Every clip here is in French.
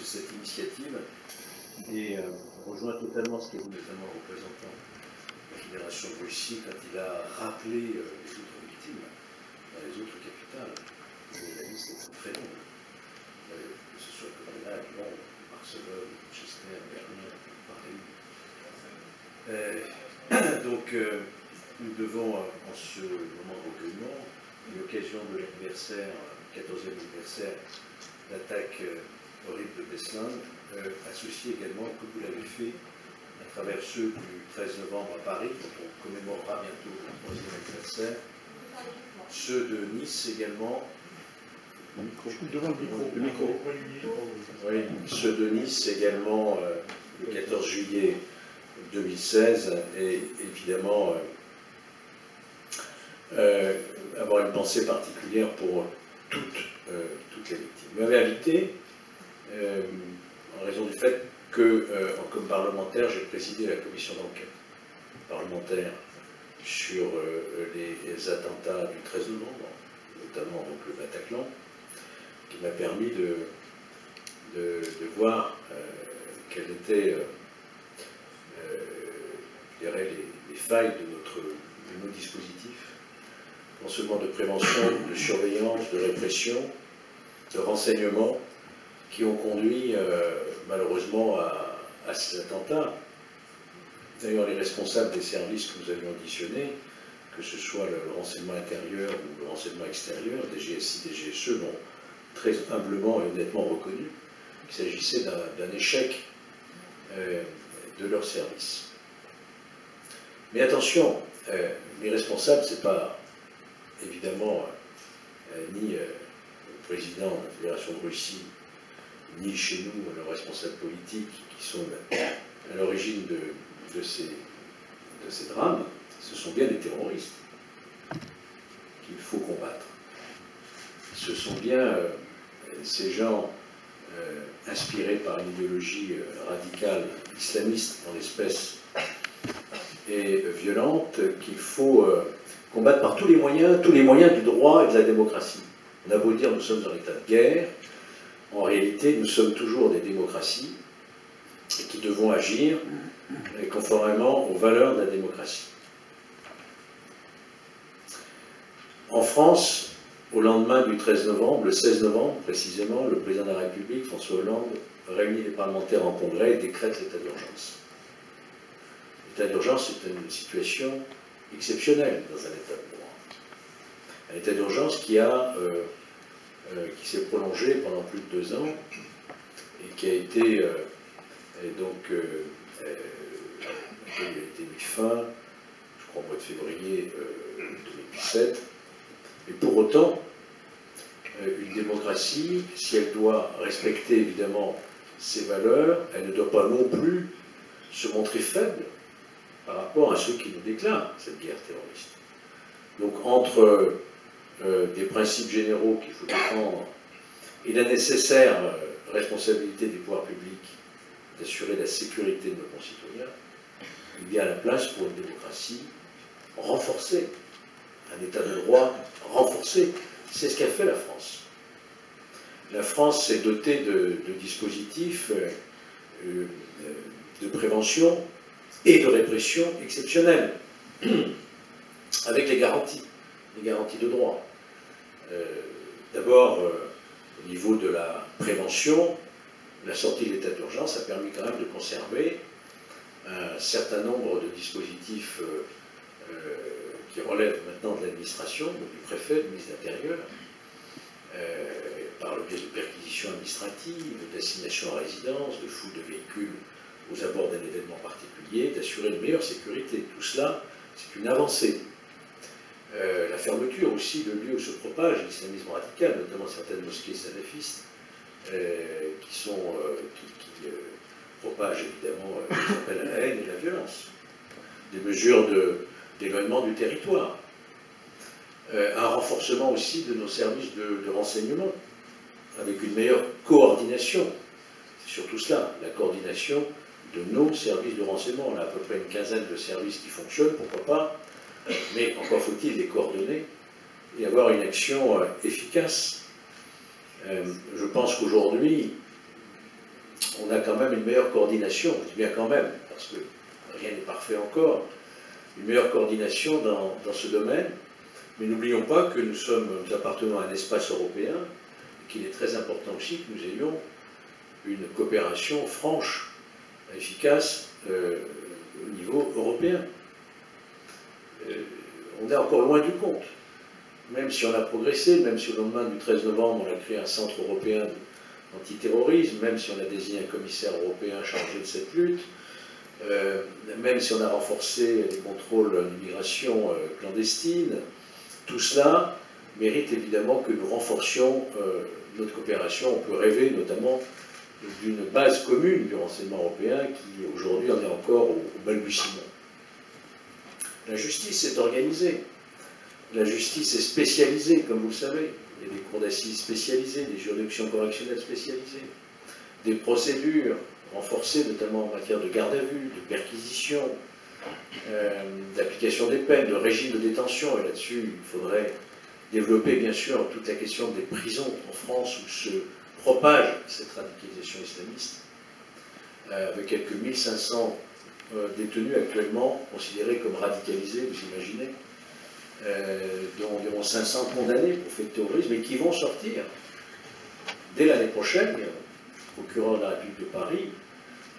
cette initiative et rejoint totalement ce qu'a dit notamment le représentant de la Fédération de Russie quand il a rappelé les autres victimes dans les autres capitales. La liste est très longue, que ce soit Copenhague, Londres, Barcelone, Manchester, Berlin, Paris. Donc, nous devons, en ce moment de recueillement, à l'occasion de l'anniversaire, 14e anniversaire d'attaque horrible de Beslan, associer également, comme vous l'avez fait, à travers ceux du 13 novembre à Paris, dont on commémorera bientôt le 3e anniversaire, ceux de Nice également. Devant le micro. Oui, ceux de Nice également, le 14 juillet 2016, et évidemment avoir une pensée particulière pour toutes les victimes. Vous m'avez invité en raison du fait que, comme parlementaire, j'ai présidé la commission d'enquête parlementaire sur les attentats du 13 novembre, notamment donc, le Bataclan, qui m'a permis de voir quelles étaient je dirais, les failles de nos dispositifs, non seulement de prévention, de surveillance, de répression, de renseignement, qui ont conduit malheureusement à ces attentats. D'ailleurs, les responsables des services que nous avions auditionnés, que ce soit le renseignement intérieur ou le renseignement extérieur, des GSI, des GSE, l'ont très humblement et honnêtement reconnu qu'il s'agissait d'un échec de leur service. Mais attention, les responsables, ce n'est pas évidemment ni le président de la Fédération de Russie, ni chez nous, leurs responsables politiques qui sont à l'origine de ces drames, ce sont bien des terroristes qu'il faut combattre. Ce sont bien ces gens inspirés par une idéologie radicale islamiste en l'espèce et violente qu'il faut combattre par tous les moyens du droit et de la démocratie. On a beau dire nous sommes en état de guerre, en réalité nous sommes toujours des démocraties et qui devons agir conformément aux valeurs de la démocratie. En France, au lendemain du 13 novembre, le 16 novembre précisément, le président de la République, François Hollande, réunit les parlementaires en congrès et décrète l'état d'urgence. L'état d'urgence est une situation exceptionnelle dans un état de droit. Un état d'urgence qui s'est prolongé pendant plus de 2 ans et qui a été il a été mis fin, je crois, au mois de février 2017. Et pour autant, une démocratie, si elle doit respecter évidemment ses valeurs, elle ne doit pas non plus se montrer faible par rapport à ceux qui nous déclarent cette guerre terroriste. Donc entre des principes généraux qu'il faut défendre et la nécessaire responsabilité des pouvoirs publics d'assurer la sécurité de nos concitoyens, il y a la place pour une démocratie renforcée, un état de droit renforcé. C'est ce qu'a fait la France. La France s'est dotée de dispositifs de prévention et de répression exceptionnels, avec les garanties de droit. D'abord, au niveau de la prévention, la sortie de l'état d'urgence a permis quand même de conserver un certain nombre de dispositifs qui relèvent maintenant de l'administration, donc du préfet, du ministre de l'Intérieur, par le biais de perquisitions administratives, d'assignation à résidence, de fouilles de véhicules aux abords d'un événement particulier, d'assurer une meilleure sécurité. Tout cela, c'est une avancée. La fermeture aussi de lieux où se propage l'islamisme radical, notamment certaines mosquées salafistes, qui propagent évidemment ce qu'on appelle la haine et la violence. Des mesures d'éloignement du territoire. Un renforcement aussi de nos services de renseignement, avec une meilleure coordination. C'est surtout cela, la coordination de nos services de renseignement. On a à peu près une quinzaine de services qui fonctionnent, pourquoi pas, mais encore faut-il les coordonner et avoir une action efficace. Je pense qu'aujourd'hui, on a quand même une meilleure coordination, je dis bien quand même, parce que rien n'est parfait encore, une meilleure coordination dans ce domaine. Mais n'oublions pas que nous appartenons à un espace européen, et qu'il est très important aussi que nous ayons une coopération franche, efficace au niveau européen. On est encore loin du compte. Même si on a progressé, même si au lendemain du 13 novembre, on a créé un centre européen d'antiterrorisme, même si on a désigné un commissaire européen chargé de cette lutte, même si on a renforcé les contrôles d'immigration clandestine, tout cela mérite évidemment que nous renforcions notre coopération. On peut rêver notamment d'une base commune du renseignement européen qui aujourd'hui en est encore au balbutiement. La justice est organisée, la justice est spécialisée, comme vous le savez. Il y a des cours d'assises spécialisées, des juridictions correctionnelles spécialisées, des procédures renforcées, notamment en matière de garde à vue, de perquisition, d'application des peines, de régime de détention. Et là-dessus, il faudrait développer, bien sûr, toute la question des prisons en France où se propage cette radicalisation islamiste, avec quelques 1500 détenus actuellement considérés comme radicalisés, vous imaginez, dont environ 500 condamnés pour faits de terrorisme, et qui vont sortir dès l'année prochaine. Le procureur de la République de Paris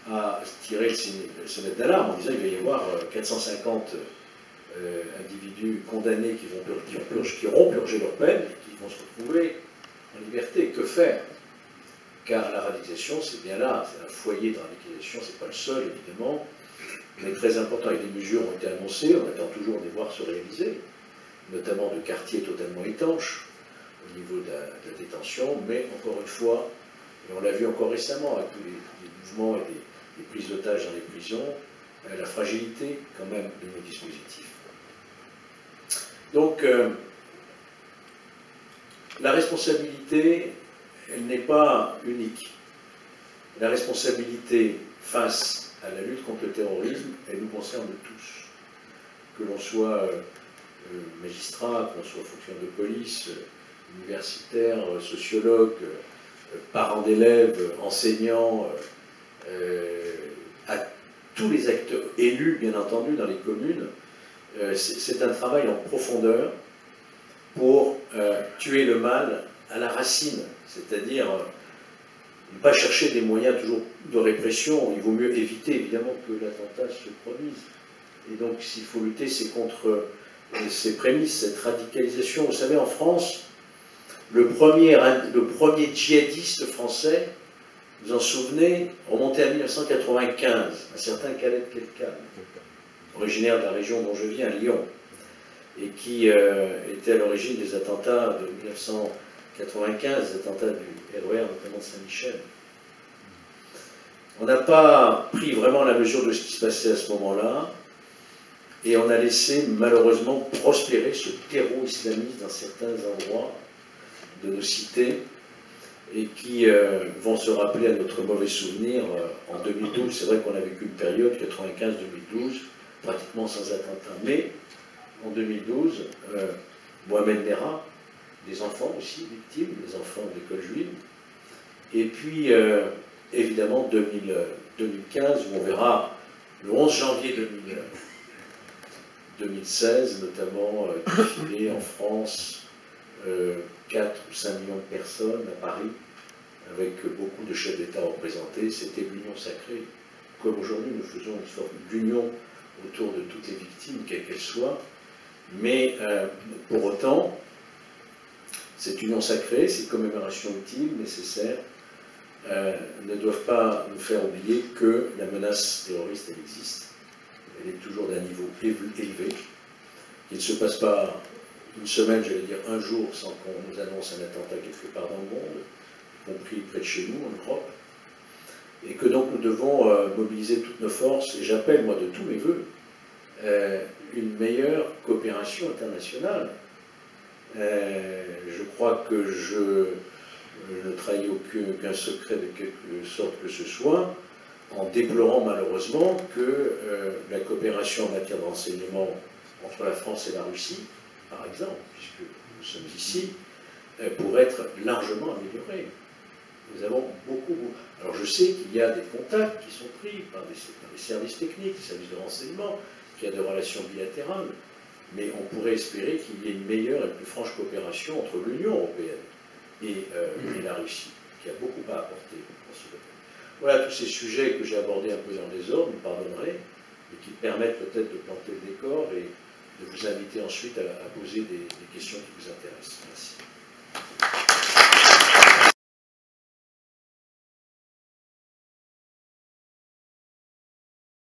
a tiré le sonnette d'alarme en disant qu'il va y avoir 450 individus condamnés qui auront purgé leur peine et qui vont se retrouver en liberté. Que faire? Car la radicalisation, c'est bien là, c'est un foyer de radicalisation, c'est pas le seul évidemment, mais très important, et des mesures ont été annoncées, on attend toujours de les voir se réaliser, notamment de quartiers totalement étanches au niveau de la détention, mais encore une fois, et on l'a vu encore récemment avec tous les mouvements et les prises d'otages dans les prisons, la fragilité quand même de nos dispositifs. Donc, la responsabilité, elle n'est pas unique. La responsabilité face à la lutte contre le terrorisme, elle nous concerne tous. Que l'on soit magistrat, que l'on soit fonctionnaire de police, universitaire, sociologue, parents d'élèves, enseignants, à tous les acteurs, élus bien entendu dans les communes, c'est un travail en profondeur pour tuer le mal à la racine, c'est-à-dire ne pas chercher des moyens toujours de répression. Il vaut mieux éviter évidemment que l'attentat se produise. Et donc s'il faut lutter, c'est contre ces prémices, cette radicalisation. Vous savez, en France, le premier djihadiste français, vous en souvenez, remonté à 1995, un certain Khaled Kelkal, originaire de la région dont je viens, Lyon, et qui était à l'origine des attentats de 1995, les attentats du RER, notamment de Saint-Michel. On n'a pas pris vraiment la mesure de ce qui se passait à ce moment-là, et on a laissé malheureusement prospérer ce terreau islamiste dans certains endroits de nos cités, et qui vont se rappeler à notre mauvais souvenir en 2012. C'est vrai qu'on a vécu une période, 95-2012, pratiquement sans attentat. Mais en 2012, Mohamed Merah, des enfants aussi victimes, des enfants de l'école juive. Et puis, évidemment, 2015, où on verra le 11 janvier 2016, notamment, défiler en France 4 ou 5 millions de personnes à Paris, avec beaucoup de chefs d'État représentés. C'était l'union sacrée. Comme aujourd'hui, nous faisons une sorte d'union autour de toutes les victimes, quelles qu'elles soient. Mais pour autant, cette union sacrée, ces commémorations utiles, nécessaires, ne doivent pas nous faire oublier que la menace terroriste, elle existe. Elle est toujours d'un niveau élevé. Il ne se passe pas une semaine, j'allais dire un jour, sans qu'on nous annonce un attentat quelque part dans le monde, y compris près de chez nous, en Europe. Et que donc nous devons mobiliser toutes nos forces, et j'appelle, moi, de tous mes voeux, une meilleure coopération internationale. Je crois que je ne trahis aucun secret de quelque sorte que ce soit, en déplorant malheureusement que la coopération en matière de renseignement entre la France et la Russie, par exemple, puisque nous sommes ici, pourrait être largement améliorée. Nous avons beaucoup. Alors je sais qu'il y a des contacts qui sont pris par des services techniques, des services de renseignement, qu'il y a des relations bilatérales, mais on pourrait espérer qu'il y ait une meilleure et plus franche coopération entre l'Union européenne et la Russie, qui a beaucoup à apporter dans ce domaine. Voilà tous ces sujets que j'ai abordés un peu dans le désordre, vous pardonnerez, et qui permettent peut-être de planter le décor et de vous inviter ensuite à poser des questions qui vous intéressent. Merci.